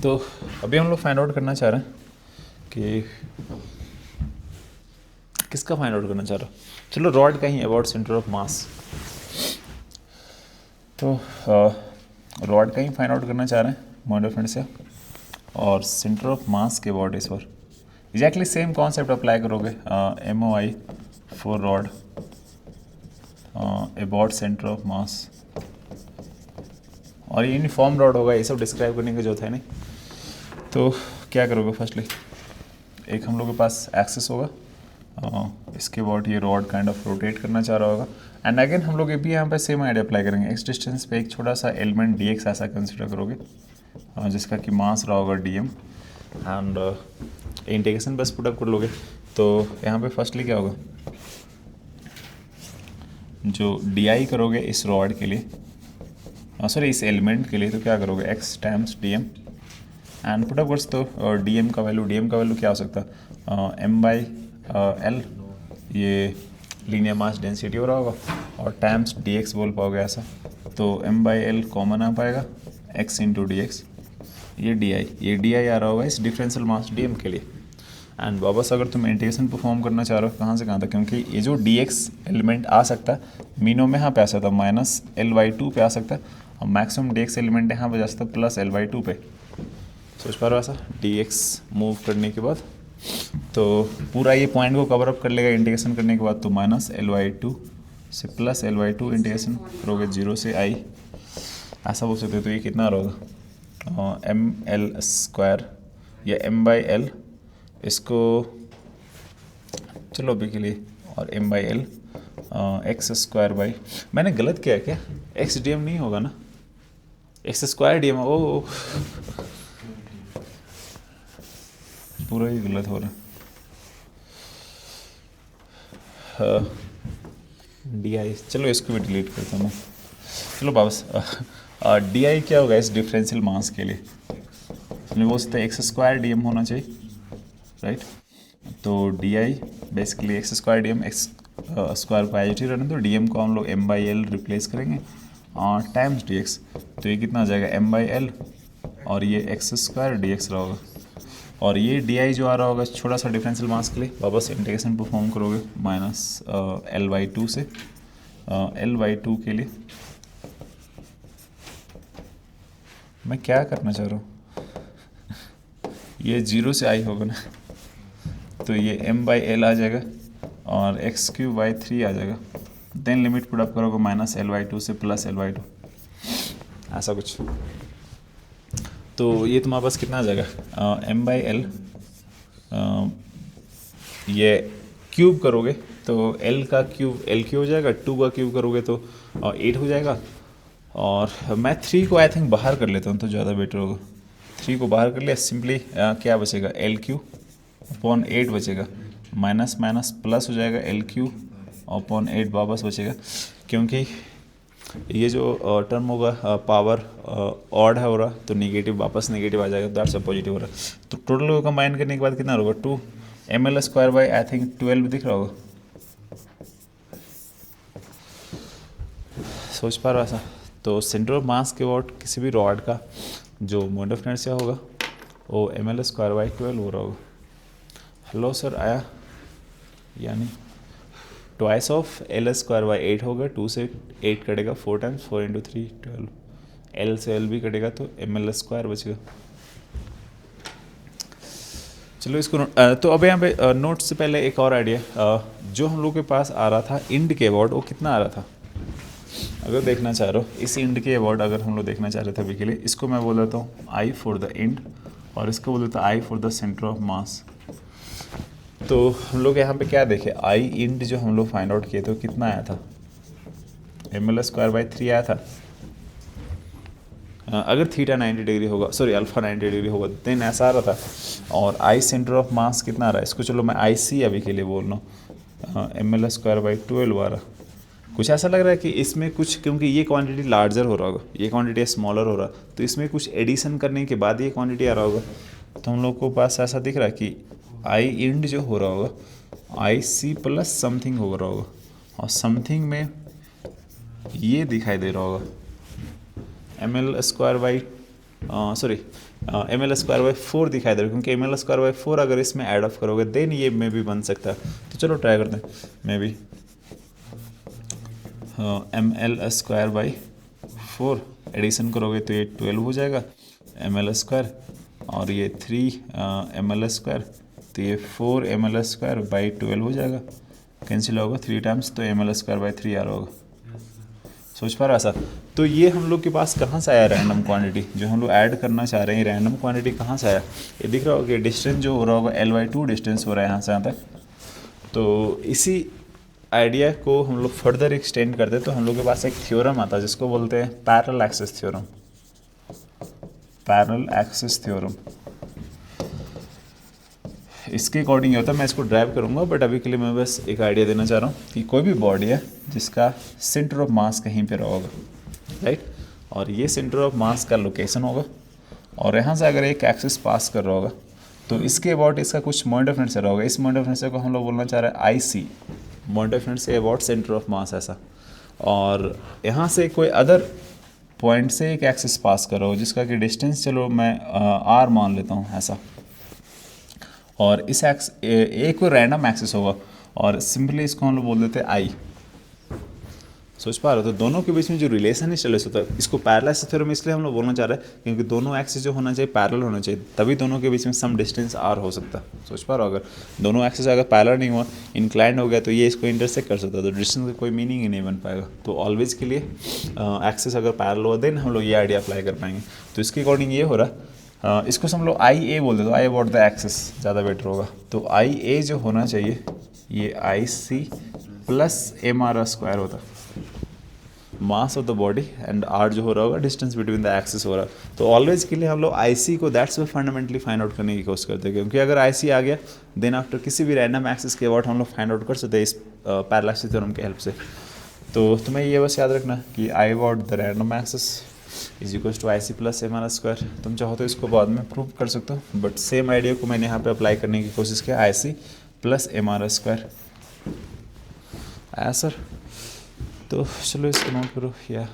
तो अभी हम लोग फाइंड आउट करना चाह रहे हैं कि किसका फाइंड आउट करना चाह रहा हूँ। चलो रॉड का ही अबाउट सेंटर ऑफ मास। तो रॉड का ही फाइंड आउट करना चाह रहे हैं मॉडल फ्रेंड से, और सेंटर ऑफ मास के अबाउट इस पर एग्जैक्टली सेम कॉन्सेप्ट अप्लाई करोगे। MOI for rod about centre of मास, और ये यूनिफॉर्म रॉड होगा, ये सब डिस्क्राइब करने की जरूरत है नहीं। तो क्या करोगे, फर्स्टली एक हम लोग के पास एक्सेस होगा, इसके बाद ये रॉड काइंड ऑफ रोटेट करना चाह रहा होगा, एंड अगेन हम लोग ये भी यहाँ पे सेम आइडिया अप्लाई करेंगे। एक्स डिस्टेंस पे एक छोटा सा एलिमेंट dx ऐसा कंसिडर करोगे, जिसका कि मास रहा होगा dm, एंड इंटीग्रेशन बस पुटअप कर लोगे। तो यहाँ पे फर्स्टली क्या होगा, जो di करोगे इस रॉड के लिए, सॉरी इस एलिमेंट के लिए, तो क्या करोगे x times dm and put up words. तो dm का वैल्यू क्या हो सकता है, m/l, ये लीनियर मास डेंसिटी हो रहा होगा, और टाइम्स dx बोल पाओगे ऐसा, तो m/l कॉमन आ पाएगा, x इंटू dx, ये di आ रहा होगा इस डिफरेंशियल मास dm के लिए। एंड वापस अगर तुम इंटीग्रेशन परफॉर्म करना चाह रहे हो कहाँ से कहाँ तक, क्योंकि ये जो dx एलिमेंट आ सकता है मीनो में यहाँ पे आ सकता है -l/2 पे आ सकता है, और मैक्सिमम dx एलिमेंट यहाँ पे जा सकता है +l/2 पे। सोच पा रहे हो ऐसा, dx मूव करने के बाद तो पूरा ये पॉइंट को कवर अप कर लेगा इंटीग्रेशन करने के बाद, तो -l/2 से +l/2 इंटीग्रेशन करोगे 0 से i, ऐसा बोल सकते हो। तो ये कितना रहेगा, ml² या m/l, इसको चलो अभी के लिए, और m/l x², मैंने गलत किया क्या, x dm नहीं होगा ना, x² dm, ओ पूरा ही गलत हो रहा है। di, चलो इसको भी डिलीट करता हूँ मैं। चलो वापस, di क्या होगा इस डिफरेंशियल मास के लिए, इसमें वो सकता है x² dm होना चाहिए, राइट। तो di basically x² dm, x² positive रहने, तो dm को हम लोग m/l रिप्लेस करेंगे टाइम्स dx, तो ये कितना आ जाएगा m/l, और ये x² dx रहा होगा, और ये di जो आ रहा होगा छोटा सा डिफरेंशियल मास के लिए, वापस इंटीग्रेशन परफॉर्म करोगे -l/2 से l/2 के लिए। मैं क्या करना चाह रहा हूँ, ये 0 से i होगा ना, तो ये m/l आ जाएगा और x³/3 आ जाएगा, देन लिमिट पुट अप करोगे -l/2 से +l/2, ऐसा कुछ। तो ये तुम्हारे पास कितना आ जाएगा, m/l, ये क्यूब करोगे तो l का क्यूब l³ हो जाएगा, 2 का क्यूब करोगे तो 8 हो जाएगा, और मैं 3 को आई थिंक बाहर कर लेता हूँ तो ज़्यादा बेटर होगा। 3 को बाहर कर लिया, सिंपली क्या बचेगा, l³/8 बचेगा, माइनस माइनस प्लस हो जाएगा, l³/8 वापस बचेगा, क्योंकि ये जो टर्म होगा पावर ऑड है हो रहा, तो नेगेटिव वापस नेगेटिव आ जाएगा, दैट्स पॉजिटिव हो रहा है। तो टोटल को कंबाइन करने के बाद कितना होगा, 2 ml² आई थिंक 12 दिख रहा होगा, सोच पा रहा ऐसा। तो सेंटर ऑफ मास के अबाउट किसी भी रॉड का जो मोमेंट ऑफ इनर्शिया होगा वो ml²/12 हो रहा होगा। हेलो सर, आया यानी ट्वाइस ऑफ l²/8 होगा, 2 से 8 कटेगा, 4 टाइम्स 4 × 3 12, l से l भी कटेगा तो ml² बचेगा। चलो इसको तो अब यहाँ पे नोट से पहले एक और आइडिया, जो हम लोग के पास आ रहा था इंड के अबाउट, वो कितना आ रहा था, अगर देखना चाह रहे हो इस इंड के अबाउट, अगर हम लोग देखना चाह रहे थे अभी के लिए, इसको मैं बोल देता हूँ I फॉर द इंड, और इसको बोल देता हूँ I for the centre of मास। तो हम लोग यहाँ पे क्या देखे, I इंड जो हम लोग फाइंड आउट किए थे कितना आया था, ml²/3 आया था। अगर थीटा 90 डिग्री होगा, सॉरी अल्फा 90 डिग्री होगा, देन ऐसा आ रहा था। और I सेंटर ऑफ मास कितना आ रहा है, इसको चलो मैं IC अभी के लिए बोल रहा हूँ, ml²/12 आ रहा। कुछ ऐसा लग रहा है कि इसमें कुछ, क्योंकि ये क्वांटिटी लार्जर हो रहा होगा, ये क्वांटिटी स्मॉलर हो रहा, तो इसमें कुछ एडिशन करने के बाद ये क्वांटिटी आ रहा होगा। तो हम लोग को पास ऐसा दिख रहा है कि I इंड जो हो रहा होगा IC प्लस समथिंग हो रहा होगा, और समथिंग में ये दिखाई दे रहा होगा ml² M L square by 4 दिखाई दे रहा है, क्योंकि एम एल स्क्वायर बाई 4 अगर इसमें ऐड ऑफ करोगे देन ये मे भी बन सकता है। तो चलो ट्राई करते हैं, maybe M L square by 4 addition करोगे तो ये 12 हो जाएगा एम एल स्क्वायर, और ये 3 एम एल स्क्वायर, तो ये 4 एम एल स्क्वायर बाई 12 हो जाएगा, कैंसिल होगा 3 टाइम्स, तो एम एल स्क्वायर बाई 3 आ रहा होगा। सोच पा रहा ऐसा? तो ये हम लोग के पास कहाँ से आया रैंडम क्वांटिटी, जो हम लोग ऐड करना चाह रहे हैं रैंडम क्वांटिटी कहाँ से आया? ये दिख रहा होगा कि डिस्टेंस जो हो रहा होगा L/2 डिस्टेंस हो रहा है यहाँ से यहाँ तक। तो इसी आइडिया को हम लोग फर्दर एक्सटेंड करते तो हम लोग के पास एक थ्योरम आता है जिसको बोलते हैं parallel axis theorem. Parallel axis theorem इसके अकॉर्डिंग होता है, मैं इसको ड्राइव करूंगा, बट अभी के लिए मैं बस एक आइडिया देना चाह रहा हूँ कि कोई भी बॉडी है जिसका सेंटर ऑफ मास कहीं पे होगा, राइट, और ये सेंटर ऑफ मास का लोकेशन होगा, और यहाँ से अगर एक एक्सिस पास कर रहा होगा तो इसके अबाउट इसका कुछ मोमेंट ऑफ इनर्शिया होगा। इस मोमेंट ऑफ इनर्शिया को हम लोग बोलना चाह रहे हैं I C, moment of inertia about centre of mass ऐसा। और यहाँ से कोई अदर पॉइंट से एक एक्सिस पास कर रहा हो जिसका कि डिस्टेंस चलो मैं आर मान लेता हूँ ऐसा, और इस एक कोई रैंडम एक्सिस होगा और सिंपली इसको हम लोग बोल देते हैं आई। सोच पा रहे हो? तो दोनों के बीच में जो रिलेशन है स्टेलस होता है, इसको पैरेलल एक्सिस थ्योरम इसलिए हम लोग बोलना चाह रहे हैं क्योंकि दोनों एक्सिस जो होना चाहिए पैरेलल होना चाहिए, तभी दोनों के बीच में सम डिस्टेंस आर हो सकता है। सोच पा रहे हो? अगर दोनों एक्सिस अगर पैरेलल नहीं हुआ, इंक्लाइंड हो गया, तो ये इसको इंटरसेक्ट कर सकता है, तो डिस्टेंस का कोई मीनिंग ही नहीं बन पाएगा। तो ऑलवेज के लिए एक्सिस अगर पैरेलल हुआ देन हम लोग ये आइडिया अप्लाई कर पाएंगे। तो इसके अकॉर्डिंग ये हो रहा है, इसको हम लोग आई ए बोल देते हैं, आई अबाउट द एक्सिस ज़्यादा बेटर होगा। तो आई ए जो होना चाहिए ये I C plus M R square होता, mass of the body, and R जो हो रहा होगा डिस्टेंस बिटवीन द एक्सिस हो रहा है। तो ऑलवेज के लिए हम लोग आई सी को that's way fundamentally find out करने की कोशिश करते हैं, क्योंकि अगर आई सी आ गया देन आफ्टर किसी भी रैंडम एक्सिस के अबाउट हम लोग फाइंड आउट कर सकते हैं इस पैरेलल एक्सिस थ्योरम के हेल्प से। तो तुम्हें ये बस याद रखना कि I about the random axis is equals to I C plus M R square. तुम चाहो तो इसको बाद में प्रूव कर सकते हो, बट सेम आइडिया को मैंने यहाँ पे अप्लाई करने की कोशिश किया, I C plus M R square आया सर। तो चलो इसको नोट करो या